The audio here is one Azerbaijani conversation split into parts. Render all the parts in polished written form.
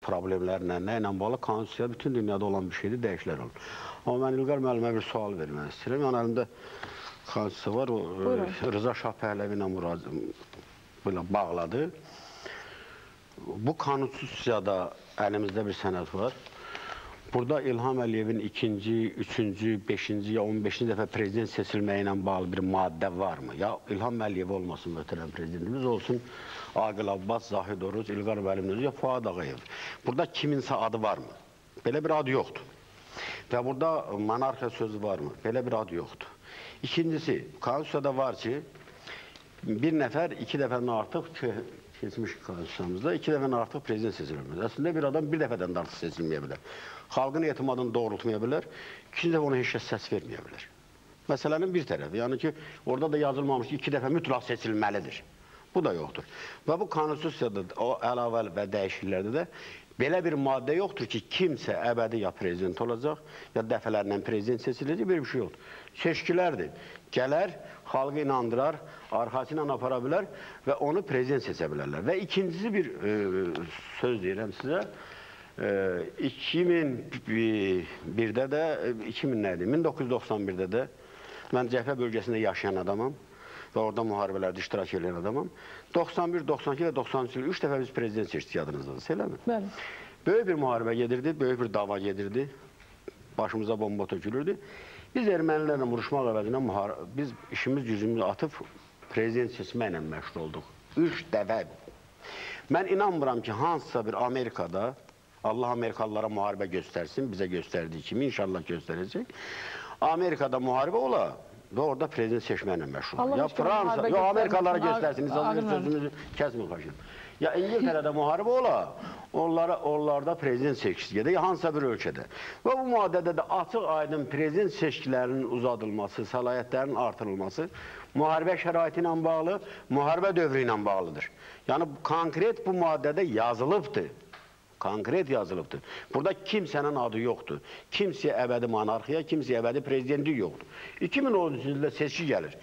problemlərlə, nə ilə bağlı konstitusiya bütün dünyada olan bir şeydir, dəyişikliklər olur. Amma mən İlqar müəllimə bir sual vermək istəyirəm. Yəni, əlimdə konstitusiya var, o Rıza Şah Pəhləvi ilə bağladı. Bu konstitusiyada əlimizdə bir sənəd var. Burada İlham Əliyevin 2-ci, 3-cü, 5-ci ya 15-ci dəfə prezident seçilməyi ilə bağlı bir maddə varmı? Ya İlham Əliyev olmasın möhtərəm prezidentimiz, olsun Aqil Abbas, Zahid Oruz, İlqar müəllimimiz, ya Fuad Ağayev. Burada kiminsə adı varmı? Belə bir adı yoxdur. Və burada monarxiya sözü varmı? Belə bir adı yoxdur. İkincisi, konstitusiyada var ki, bir nəfər 2 dəfədən artıq keçmiş konstitusiyamızda 2 dəfədən artıq prezident seçilmir. Əslində bir adam bir dəfədən də artıq seçilməyə bilər. Xalqın etimadını doğrultmaya bilər, ikinci dəfə ona heç kəs səs verməyə bilər. Məsələnin bir tərəfi, yəni ki, orada da yazılmamış ki, 2 dəfə mütləq seçilməlidir. Bu da yoxdur. Və bu konstitusiyada, o əlavə və dəyişikliklərdə də belə bir maddə yoxdur ki, kimsə əbədi ya prezident olacaq, ya dəfələrlə prezident seçiləcək, belə bir şey yoxdur. Seçkilərdir. Gələr, xalqı inandırar, arxası ilə apara bilər və onu prezident seçə bilərlər. Və ikincisi bir söz deyirəm sizə, 2001-də də, 1991-də də mən Cəbhə bölgəsində yaşayan adamam və orada müharibələrdə iştirak edən adamam. 91, 92 və 93 il 3 dəfə biz prezident seçdik, yadınızdadır, eləmi? Bəli. Böyük bir müharibə gedirdi, böyük bir dava gedirdi, başımıza bomba tökülürdü. Biz ermənilərlə vuruşmaq əvəzinə biz işimiz gücümüzü atıb prezident seçməklə məşğul olduq. 3 dəfə. Mən inanmıram ki, hansısa bir Amerikada, Allah Amerikalılara müharibə göstərsin, bizə göstərdiyi kimi inşallah göstərəcək. Amerikada müharibə ola və orada prezident seçməklə məşğul olur. Ya Fransa, yox, Amerikalılara göstərsin, sözümüzü kəsmin xaşın. Ya İngiltərədə müharibə ola, onlarda prezident seçkisi gedir, ya hansısa bir ölkədə. Və bu maddədə də açıq aydın prezident seçkilərinin uzadılması, səlahiyyətlərinin artırılması müharibə şəraiti ilə bağlı, müharibə dövrü ilə bağlıdır. Yəni, konkret bu maddədə yazılıbdır. Konkret yazılıbdır. Burada kimsənin adı yoxdur. Kimsəyə əbədi monarxiya, kimsəyə əbədi prezidentlik yoxdur. 2013-cü ildə seçki gəlir.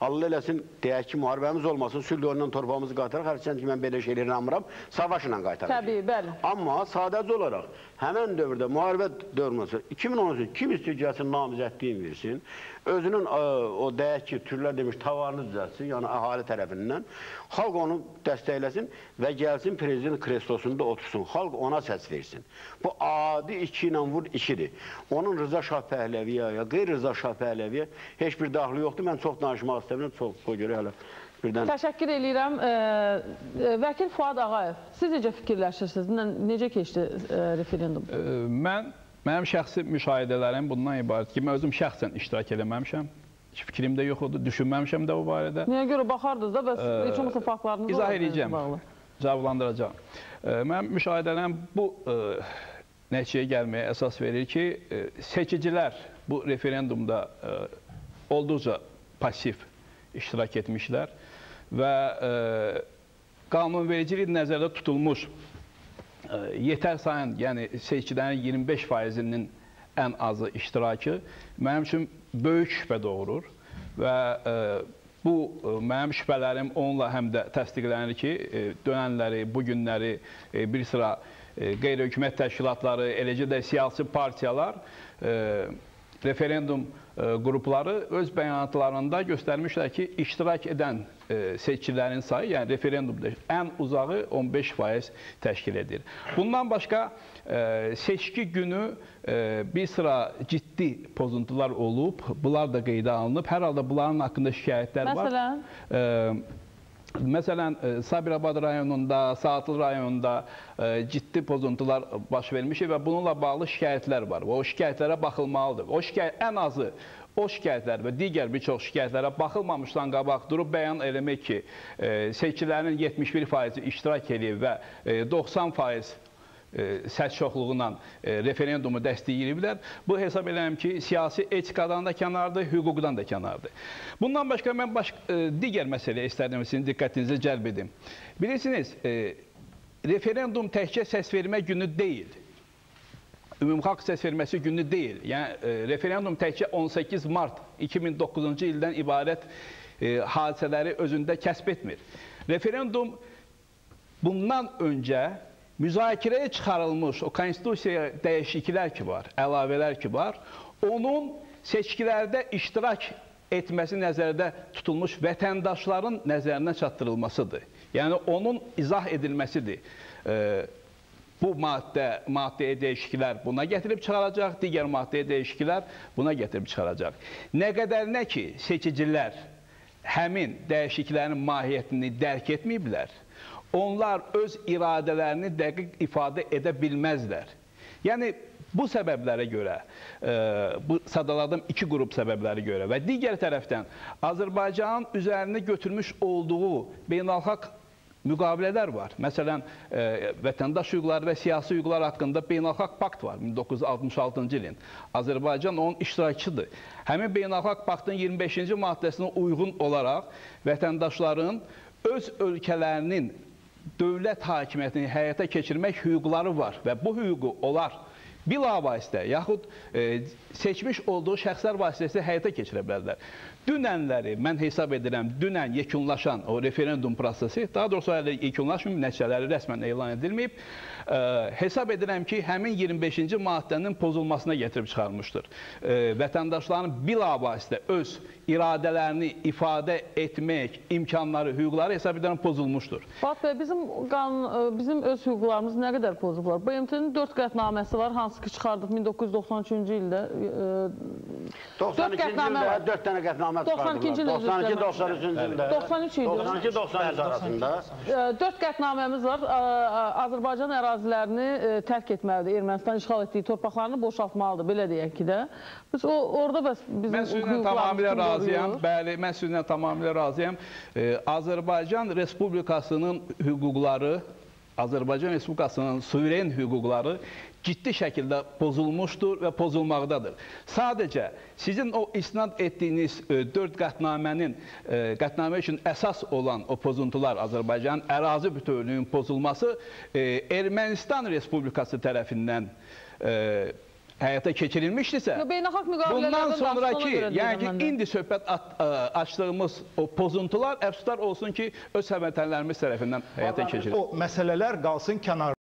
Allah eləsin, deyək ki, müharibəmiz olmasın, sülh yolundan torpağımızı qaytaraq, hərçənd ki, mən belə şeyləri inanmıram, savaşla qaytaraq. Təbii, bəli. Amma sadəcə olaraq, həmən dövrdə müharibə dövründə 2013-cü kim istəyir gəlsin, namizədliyin versin, özünün o deyək ki, türlər demiş, tavarını düzəltsin, yəni əhali tərəfindən, xalq onu dəstəkləsin və gəlsin prezident krestosunda otursun, xalq ona səs versin. Bu adi 2 ilə vur 2-dir. Onun Rıza Şah Pəhləviyə ya qeyri-Rıza Şah Pəhləviyə heç bir daxili yoxdur. Mən çox danışmaq istəmirəm, çox o görə hələ birdən... Təşəkkür edirəm. Vəkil Fuad Ağayev, siz necə fikirləşirsiniz? Necə keçdi referendum? Mənim şəxsi müşahidələrim bundan ibarət ki, mən özüm şəxsən iştirak eləməmişəm. Hiç fikrim də yox oldu, düşünməmişəm də o barədə. Niyə görə baxardınız da və heç olmasa faktlarınız İzah edəcəm, cavablandıracağım. Mənim müşahidələrim bu nəticəyə gəlməyə əsas verir ki, seçicilər bu referendumda olduqca pasif iştirak etmişlər və qanunvericilik nəzərdə tutulmuş yetər sayın, yəni seçkilərin 25%-nin ən azı iştirakı mənim üçün böyük şübhə doğurur və bu mənim şübhələrim onunla həm də təsdiqlənir ki, dönənləri, bugünləri bir sıra qeyri-hökumət təşkilatları, eləcə də siyasi partiyalar, referendum qrupları öz bəyanatlarında göstərmişlər ki, iştirak edən seçkilərin sayı, yəni referendumda ən uzağı 15% təşkil edir. Bundan başqa seçki günü bir sıra ciddi pozuntular olub, bunlar da qeydə alınıb. Hər halda bunların haqqında şikayətlər var. Məsələn? Məsələn, Sabirabad rayonunda, Saatlı rayonunda ciddi pozuntular baş vermiş və bununla bağlı şikayətlər var. O şikayətlərə baxılmalıdır. Ən azı o şikayətlər və digər bir çox şikayətlərə baxılmamışdan qabaq durub bəyan eləmək ki, seçkilərin 71% iştirak edib və 90% səs çoxluğuyla referendumu dəstəkləyirlər. Bu hesab edirəm ki, siyasi etikadan da kənardır, hüquqdan da kənardır. Bundan başqa mən digər məsələyə istərdim sizin diqqətinizi cəlb edim. Bilirsiniz, referendum təkcə səs vermə günü deyil. Ümumxalq səs verməsi günü deyil. Yəni, referendum təkcə 18 mart 2009-cu ildən ibarət hadisələri özündə kəsb etmir. Referendum bundan öncə müzakirəyə çıxarılmış o konstitusiyaya dəyişikliklər ki var, əlavələr ki var, onun seçkilərdə iştirak etməsi nəzərdə tutulmuş vətəndaşların nəzərinə çatdırılmasıdır. Yəni, onun izah edilməsidir. Bu maddəyə dəyişikliklər buna gətirib çıxaracaq, digər maddəyə dəyişikliklər buna gətirib çıxaracaq. Nə qədərinə ki, seçicilər həmin dəyişikliklərin mahiyyətini dərk etməyiblər, onlar öz iradələrini dəqiq ifadə edə bilməzlər. Yəni, bu səbəblərə görə, bu sadaladığım iki qrup səbəbləri görə və digər tərəfdən Azərbaycanın üzərinə götürmüş olduğu beynəlxalq müqavilələr var. Məsələn, vətəndaş hüquqları və siyasi hüquqlar haqqında beynəlxalq pakt var 1966-cı ilin. Azərbaycan onun iştirakçıdır. Həmin beynəlxalq paktın 25-ci maddəsinə uyğun olaraq vətəndaşların öz ölkələrinin dövlət hakimiyyətini həyata keçirmək hüquqları var və bu hüququ onlar bilavasitə yaxud seçmiş olduğu şəxslər vasitəsilə həyata keçirə bilərlər. Dünənləri mən hesab edirəm, dünən yekunlaşan o referendum prosesi, daha doğrusu hələ yekunlaşmayıb, nəticələri rəsmən elan edilməyib, hesab edirəm ki, həmin 25-ci maddənin pozulmasına gətirib çıxarmışdır. Vətəndaşların bilavasitə öz iradələrini ifadə etmək imkanları, hüquqları hesab edirəm pozulmuşdur. Fuad bəy, bizim öz hüquqlarımız nə qədər pozublar? BMT-nin 4 qətnaməsi var, hansı ki çıxardıq 1993-cü ildə. 92-ci ildə 4 dənə qətnamə çıxardılar. 92-93-cü ildə. 92-93 arasında. 4 qətnaməmiz var. Azərbaycan ərazilərini tərk etməlidir. Ermənistan işğal etdiyi torpaqlarını boşaltmalıdır, belə deyək ki də. Biz orada bəs bizim hüquqlarımızı bəli, mən sizinlə tamamilə razıyam. Azərbaycan Respublikasının hüquqları, Azərbaycan Respublikasının suveren hüquqları ciddi şəkildə pozulmuşdur və pozulmaqdadır. Sadəcə sizin o isnad etdiyiniz 4 qətnamə üçün əsas olan o pozuntular, Azərbaycanın ərazi bütövlüyünün pozulması Ermənistan Respublikası tərəfindən həyata keçirilmişdirsə, bundan sonraki, yəni ki, indi söhbət açdığımız o pozuntular əfsuslar olsun ki, öz həmvətənlərimiz tərəfindən həyata keçirilir. O məsələlər qalsın kənarda.